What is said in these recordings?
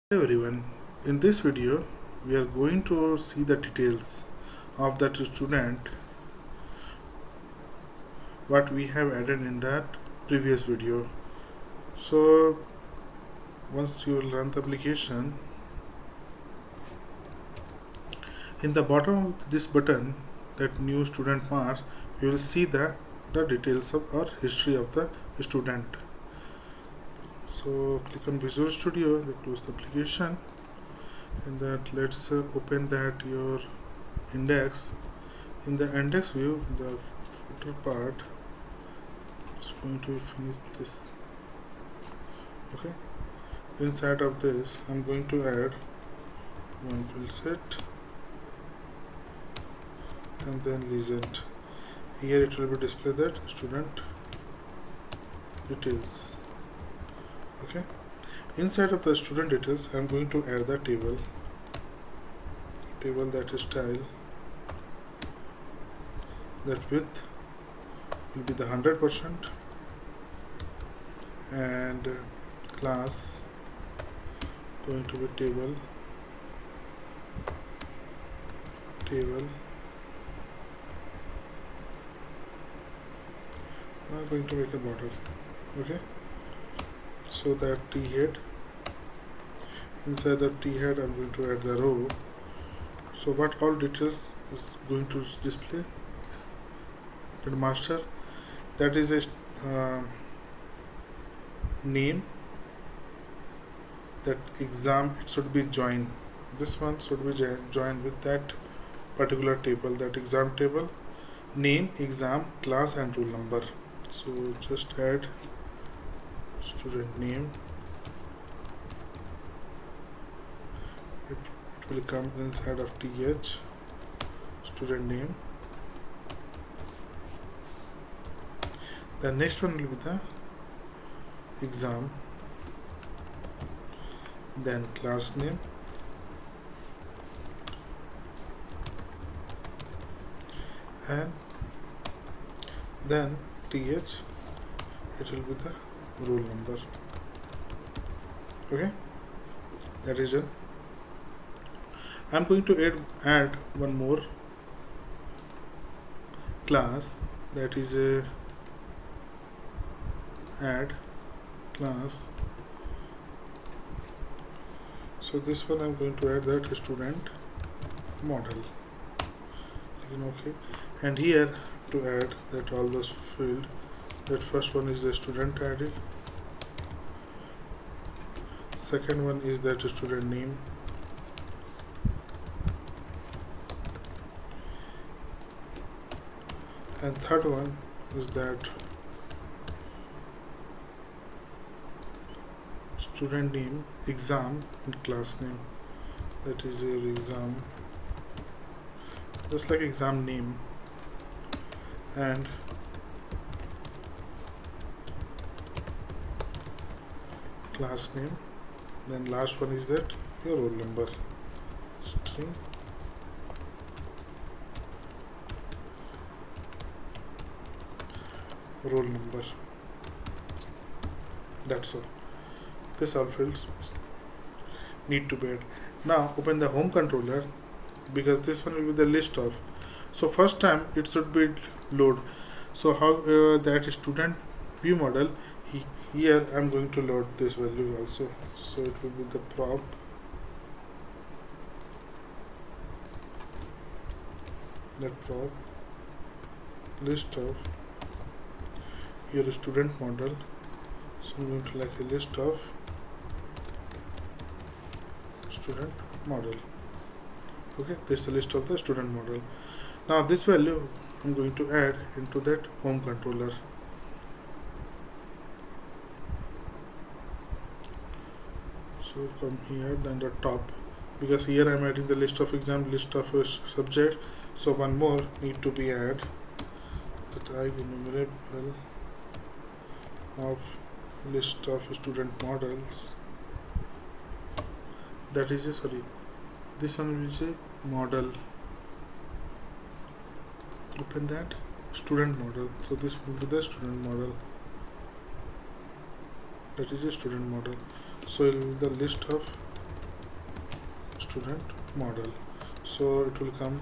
Hello everyone, in this video we are going to see the details of that student what we have added in that previous video. So once you will run the application, in the bottom of this button, that new student marks, you will see the details of or history of the student. So click on Visual Studio, then close the application, and that let's open that your index. In the index view, the footer part is going to finish this. Okay, inside of this I'm going to add one field set and then legend. Here it will be display that student details. Okay, inside of the student details I'm going to add the table that is style, that width will be the 100%, and class going to be table I'm going to make a border. Okay, so that t head, inside the t head I'm going to add the row. So what all details is going to display? The master, that is a name, that exam, it should be joined, this one should be joined with that particular table, that exam table, name, exam, class and roll number. So just add student name, it will come inside of th student name. The next one will be the exam, then class name, and then th, it will be the roll number. Okay, that is done. I'm going to add one more class, that is a add class. So this one I'm going to add that student model. Okay, and here to add that all those field, that first one is the student ID, second one is that student name, and third one is that student name, exam and class name, that is your exam, just like exam name, and class name. Then last one is that your roll number, string roll number. That's all. This all fields need to be added. Now open the home controller, because this one will be the list of. So first time it should be load. So how that student view model, here I'm going to load this value also. So it will be the prop list of your student model. So I'm going to like a list of student model. Okay, this is the list of the student model. Now this value I'm going to add into that home controller. So come here, then the top, because here I'm adding the list of exam, list of subject. So one more need to be add, that I enumerable of list of student models, that is a, sorry, this one will say model. Open that student model. So this will be the student model, that is a student model. So it will be the list of student model. So it will come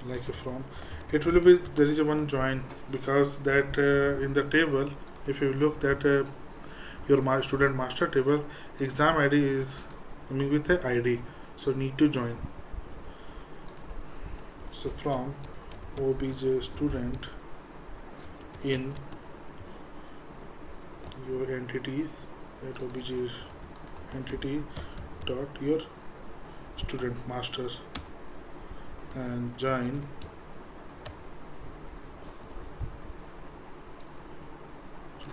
like a from. It will be there is a one join, because that in the table, if you look that your student master table, exam ID is coming with a ID, so need to join. So from obj student in your entities, that obj entity dot your student master, and join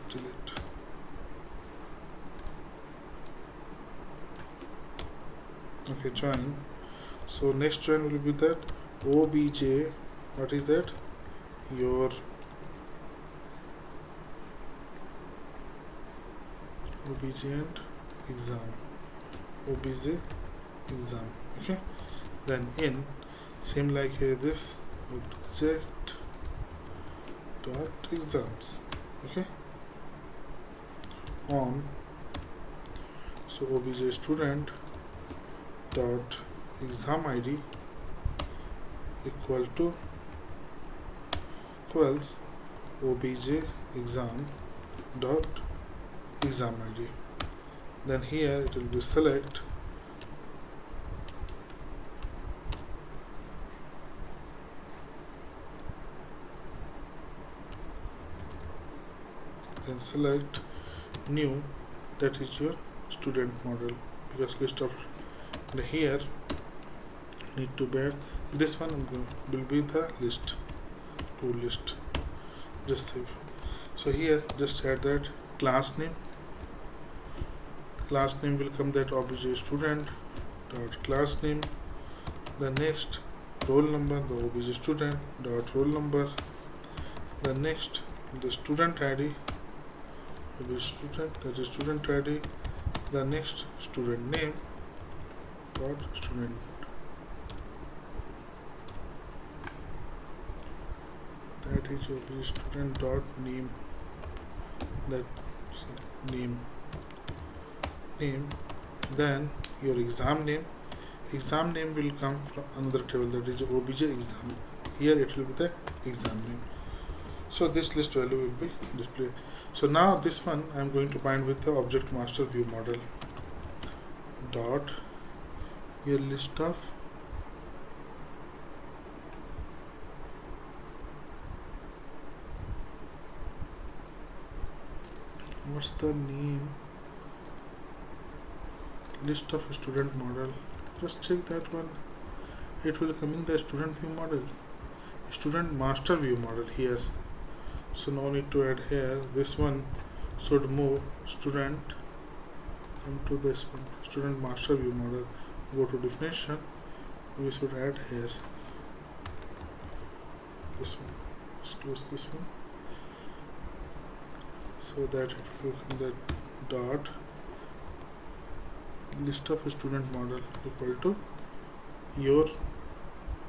delete. Okay, join. So next join will be that obj, what is that, your obj and exam, obj exam. Okay, then in same like this object dot exams. Okay, on, so obj student dot exam ID equals obj exam dot exam ID. Then here it will be select new, that is your student model, because list of the here need to bear this one will be the list to list. Just save. So here just add that class name will come that obj student dot class name. The next roll number, the obj student dot roll number. The next the student ID, obj student, that is student ID. The next student name dot student, that is obj student dot name, that name. Then your exam name will come from another table, that is obj exam. Here it will be the exam name. So this list value will be displayed. So now this one I am going to bind with the object master view model dot your list of what's the name, list of student model. Just check that one, it will come in the student view model, student master view model here. So no need to add here. This one should move student, come to this one, student master view model, go to definition, we should add here this one. Let's close this one, so that it will become the dot list of student model equal to your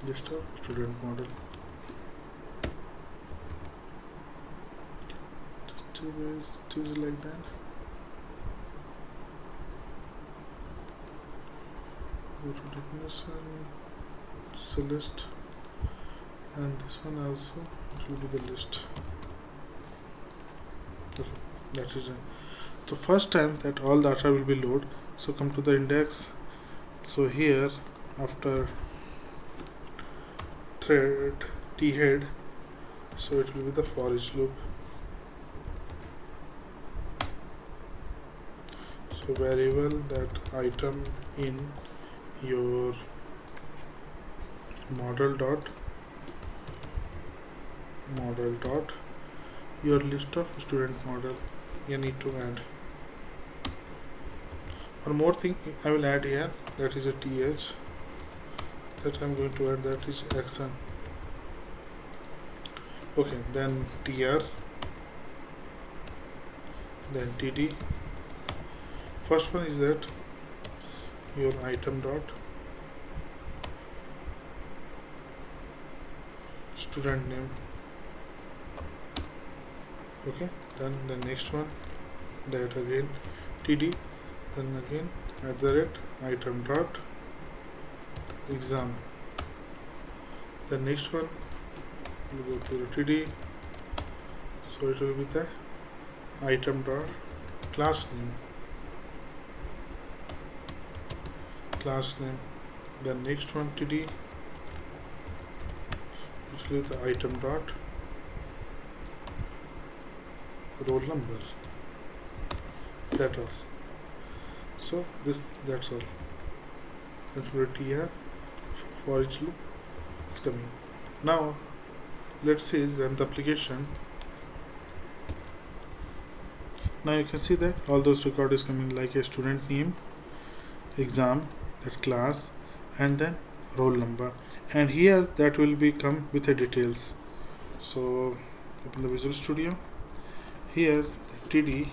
list of student model. It is like that. Go to definition, so list, and this one also it will be the list. Okay, that is it. So first time that all data will be loaded. So come to the index. So here after thread t head, so it will be the for each loop. So variable that item in your model dot your list of student model, you need to add. One more thing I will add here, that is a th, that I am going to add, that is action. Okay, then tr, then td. First one is that your item dot student name. Okay, then the next one, that again td, then again @item dot exam. The next one will go to the td, so it will be the item dot class name. The next one td, which will be the item dot roll number. That was so that's all. That will be here for each loop is coming. Now let's see, run the application. Now you can see that all those record is coming like a student name, exam, that class, and then roll number, and here that will be come with the details. So open the Visual Studio. Here the td,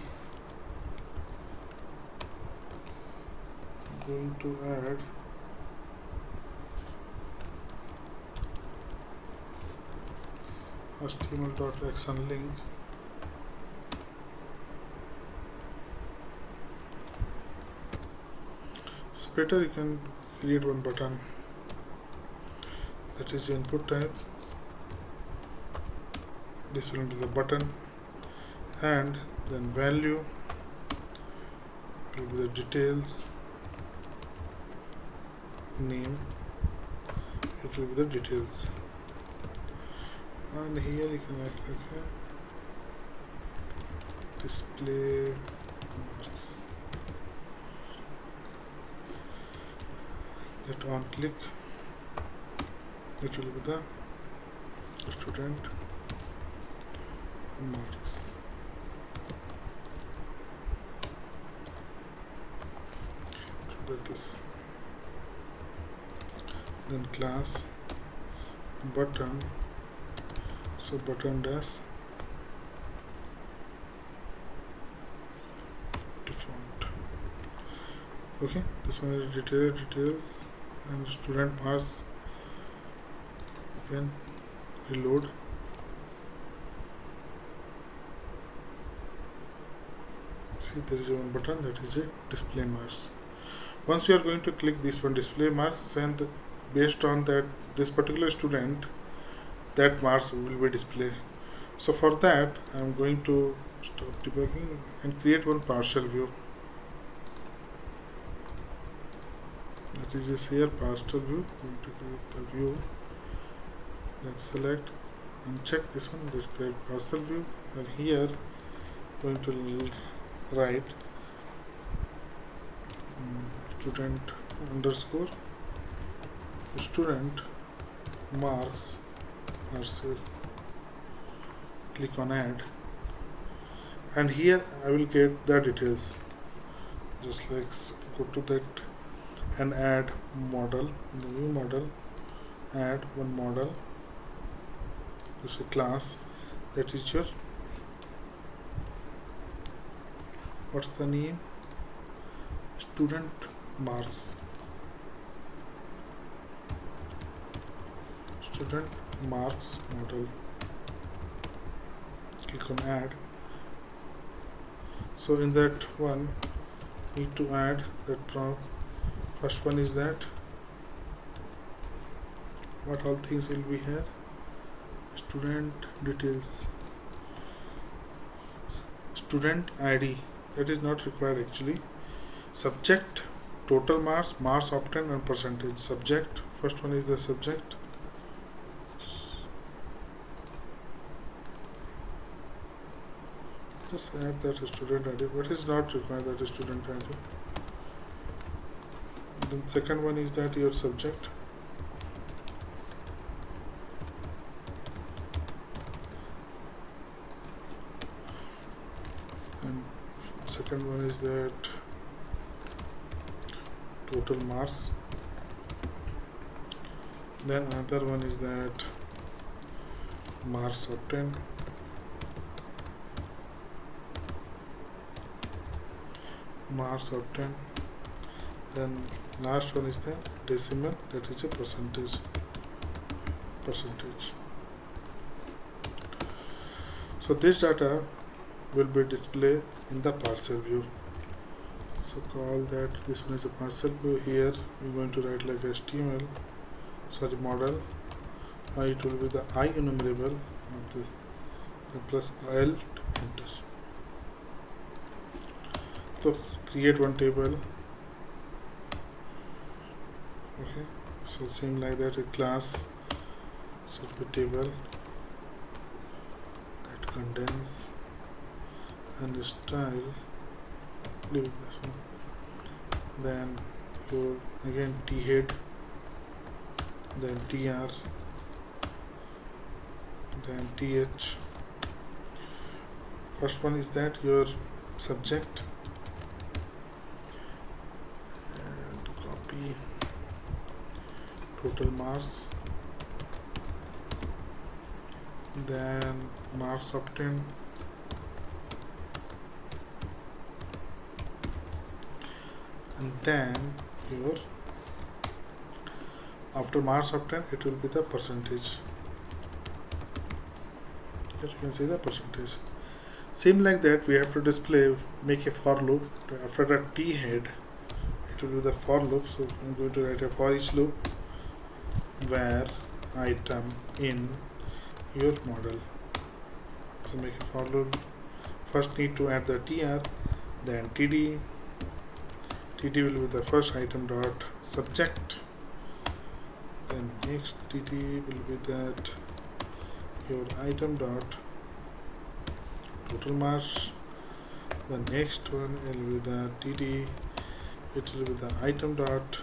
I'm going to add html.action link. So better you can create one button, that is input type. This will be the button, and then value will be the details, name, it will be the details, and here you can add like a display marks. That on click, it will be the student marks. Like this. Then class button, so button dash default. Okay, this one is details and student marks. Then reload. See, there is one button, that is a display marks. Once you are going to click this one display marks, and based on that this particular student, that marks will be displayed. So for that I am going to stop debugging and create one partial view. That is this here partial view. I'm going to create the view, then select and check this one, let's create partial view, and here going to write student underscore student marks parcel. Click on add, and here I will get the details. Just like go to that and add model. In the new model, add one model, this is a class, that is your, what's the name, student marks, student marks model. Click on add. So in that one need to add that prompt. First one is that what all things will be here, student details, student ID, that is not required actually. Subject, total marks, marks obtained, and percentage. Subject, first one is the subject. Just add that student ID, but is not required, that is student ID. Then second one is that your subject. And second one is that total marks. Then another one is that marks obtained. Marks obtained. Then last one is the decimal, that is a percentage. So this data will be displayed in the parcel view. So call that this one is a parcel view. Here we're going to write like HTML, sorry, model, or it will be the I enumerable of this, the plus L to enter. So create one table. Okay, so same like that, a class should be table that contains and the style, leave it this one. Then your again t head, then tr, then th. First one is that your subject, and copy total marks, then marks obtained, and then your after marks obtained it will be the percentage. Here you can see the percentage. Same like that we have to display, make a for loop. After the t head it will be the for loop, so I'm going to write a for each loop where item in your model. So make a for loop. First need to add the tr, then td. td will be the first item dot subject, then next td will be that your item dot total marks, the next one will be the td, it will be the item dot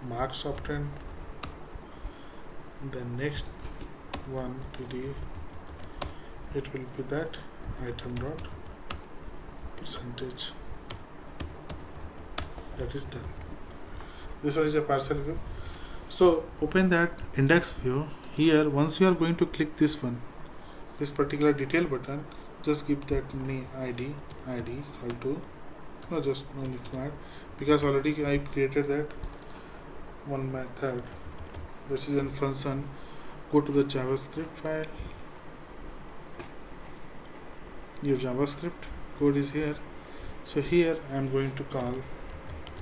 marks obtained, the next one td, it will be that item dot percentage. That is done. This one is a parcel view. So open that index view. Here once you are going to click this one, this particular detail button, just give that name id equal to, no, just no required, because already I created that one method that is in function. Go to the JavaScript file, your JavaScript code is here. So here I am going to call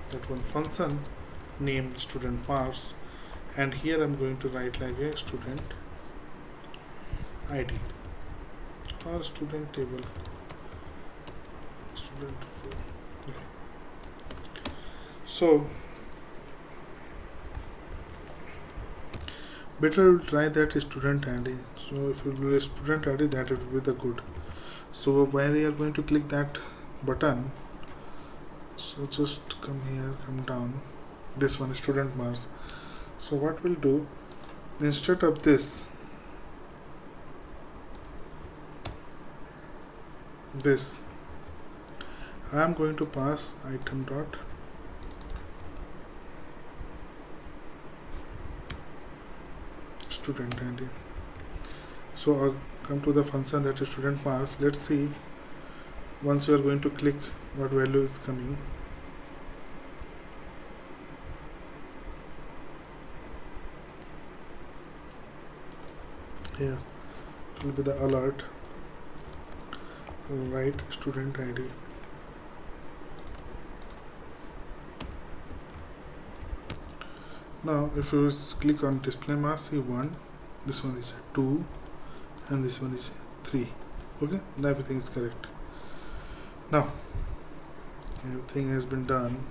that one function named student marks, and here I am going to write like a student ID or student table, student. Okay. So better try that student ID. So if you do a student ID, that will be the good. So where you are going to click that button, so just come here, come down, this one student marks. So what we'll do, instead of this I am going to pass item dot student ID. So I'll come to the function that is student marks. Let's see once you are going to click what value is coming. Here it will be the alert, write student ID. Now if you click on display marks, see 1, this one is 2, and this one is 3. Okay, everything is correct. Now everything has been done,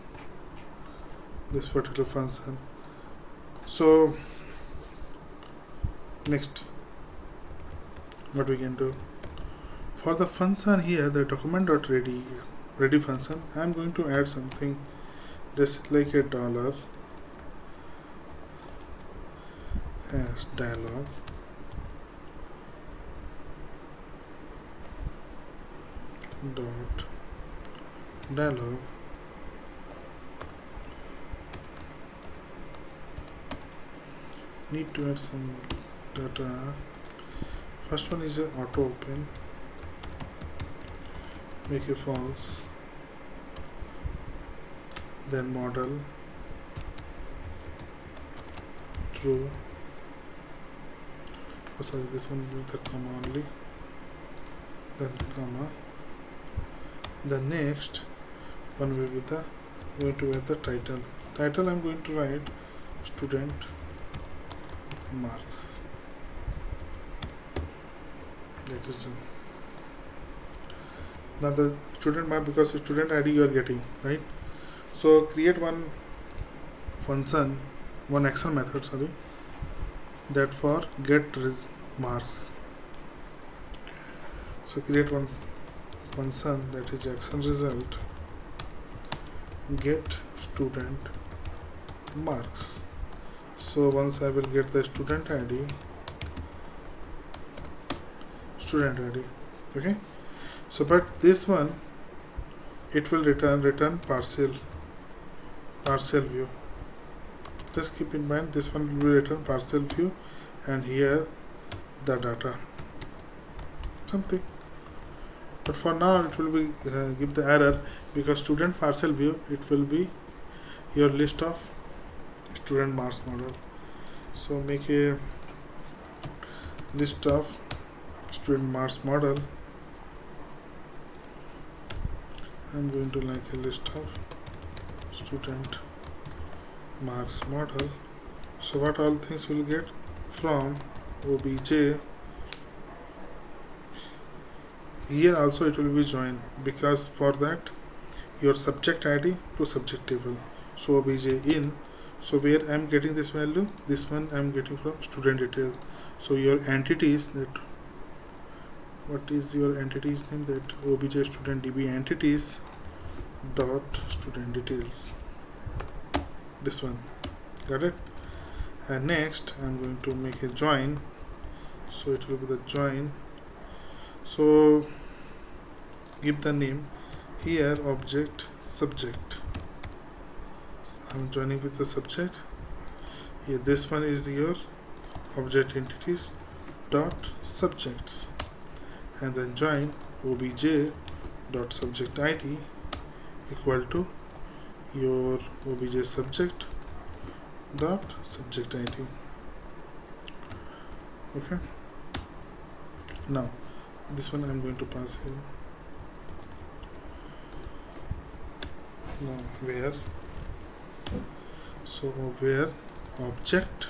this particular function. So next what we can do for the function here, the document.ready function, I am going to add something just like a dollar as dialog dot dialog need to add some data. First one is a auto open, make it false, then model true. Oh, sorry, this one with the comma only, then comma, The next one will be the going to write the title. Title I'm going to write student marks. That is done. Now the student mark, because student ID you are getting, right? So create one function, one action method, sorry, that for get marks. So create one function that is action result get student marks. So once I will get the student ID, okay. So but this one it will return partial view. Just keep in mind this one will return partial view, and here the data something. But for now it will be give the error, because student partial view it will be your list of student marks model. So make a list of student marks model. I'm going to like a list of student marks model. So what all things will get from obj. Here also it will be joined, because for that your subject ID to subject table. So obj in, so where I am getting this value, this one I am getting from student detail. So your entities, that what is your entities name, that obj student db entities dot student details, this one, got it. And next I am going to make a join. So it will be the join. So give the name here object subject. I'm joining with the subject. Here this one is your object entities dot subjects, and then join obj dot subject id equal to your obj subject dot subject id. Okay. Now this one I'm going to pass here. Now where, so where object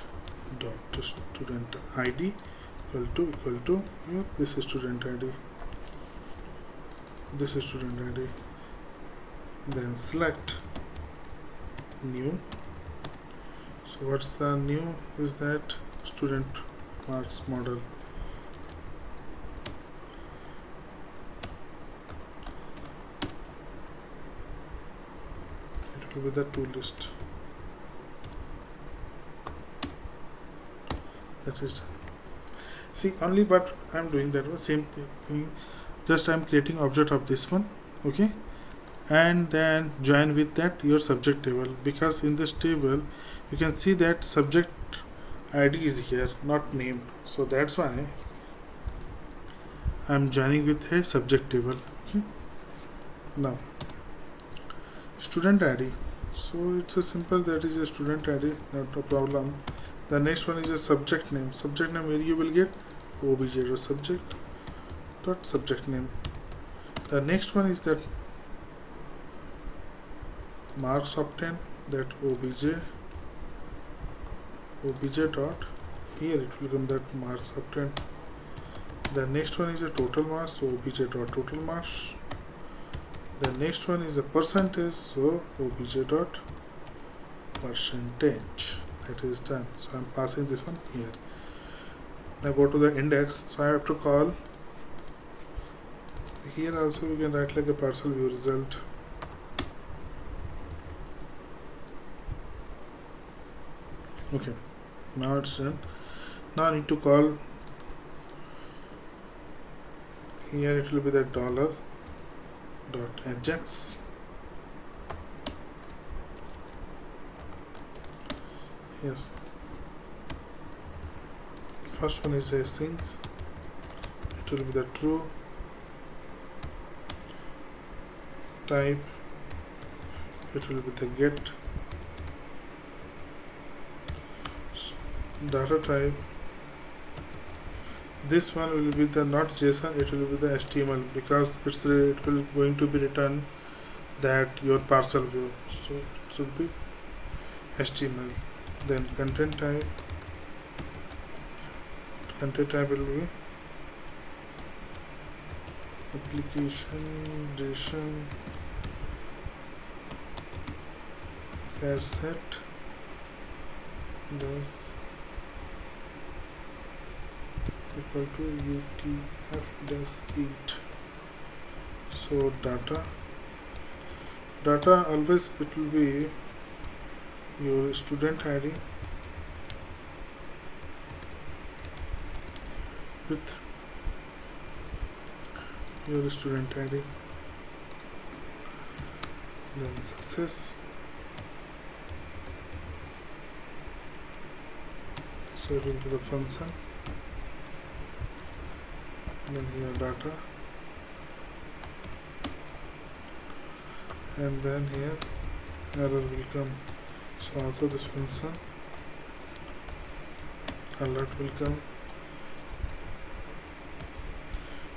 dot student id equal to your, this is student id, this is student id. Then select new. So what's the new is that student marks model. It will be the to list. That is done. See, only but I'm doing that one same thing, just I'm creating object of this one, okay, and then join with that your subject table, because in this table you can see that subject ID is here, not named. So that's why I'm joining with a subject table. Okay. Now student ID. So it's a simple, that is a student ID, not a problem. The next one is a subject name. Subject name where you will get obj dot subject dot subject name. The next one is that marks obtained, that obj dot, here it will become that marks obtained. The next one is a total marks, so obj dot total marks. The next one is a percentage, so obj dot percentage. That is done. So I'm passing this one here. Now go to the index. So I have to call here also, we can write like a parcel view result. Okay, now it's done. Now I need to call here, it will be the dollar dot AJAX. Yes, first one is a string, it will be the true, type it will be the get, data type This one will be the not JSON, it will be the HTML, because it will going to be written that your parcel view, so it should be HTML. Then content type will be application JSON set does equal to UTF-8. So data always it will be your student ID with your student ID, then success, so it will be the function, then here data, and then here error will come. So also this function alert will come.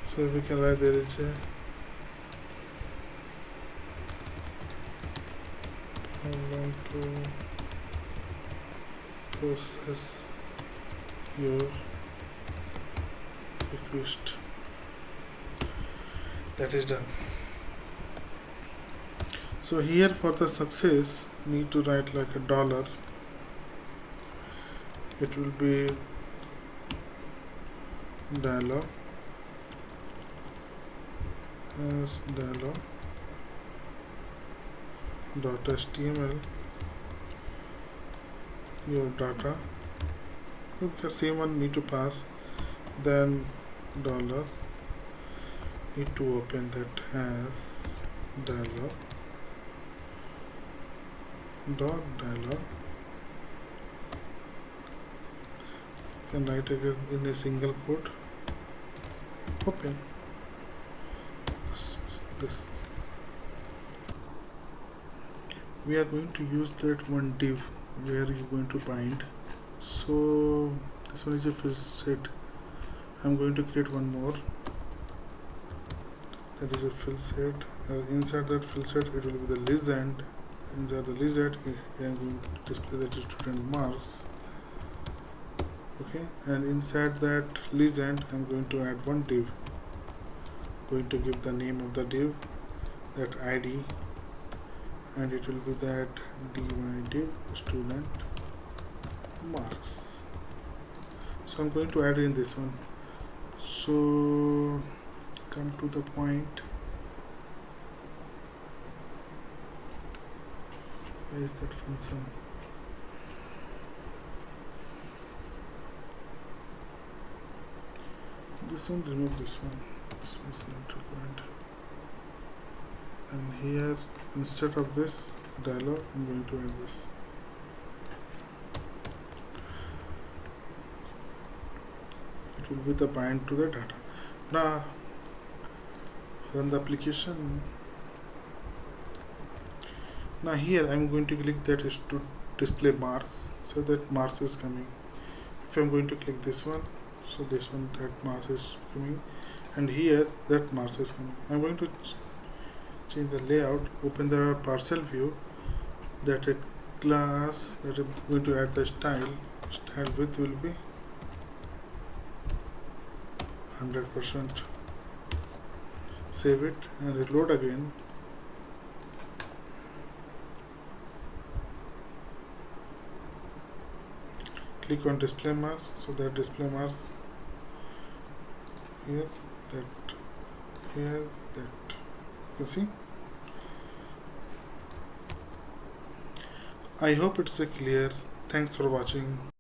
So we can write there is a how long to process your request. That is done. So here for the success need to write like a dollar. It will be dialog as dialog .html your data, because same one need to pass, then dollar need to open that as dialog dialog, and write again in a single quote open this. We are going to use that one div where you're going to bind. So this one is a fill set. I'm going to create one more, that is a fill set. Inside that fill set it will be the legend. Inside the legend I am going to display that student marks. Okay, and inside that legend I'm going to add one div, going to give the name of the div, that ID, and it will be that dy div student marks. So I'm going to add in this one. So come to the point, where is that function? This one, remove this one. This one is not required. And here instead of this dialog I'm going to add this. It will be the bind to the data. Now run the application. Now here I'm going to click that is to display marks, so that marks is coming. If I'm going to click this one, so this one, that marks is coming, and here that marks is coming. I'm going to change the layout, open the parcel view, that a class that I'm going to add the style width will be 100%. Save it and reload again. Click on display marks, so that display marks here, that here, that. You see? I hope it's clear. Thanks for watching.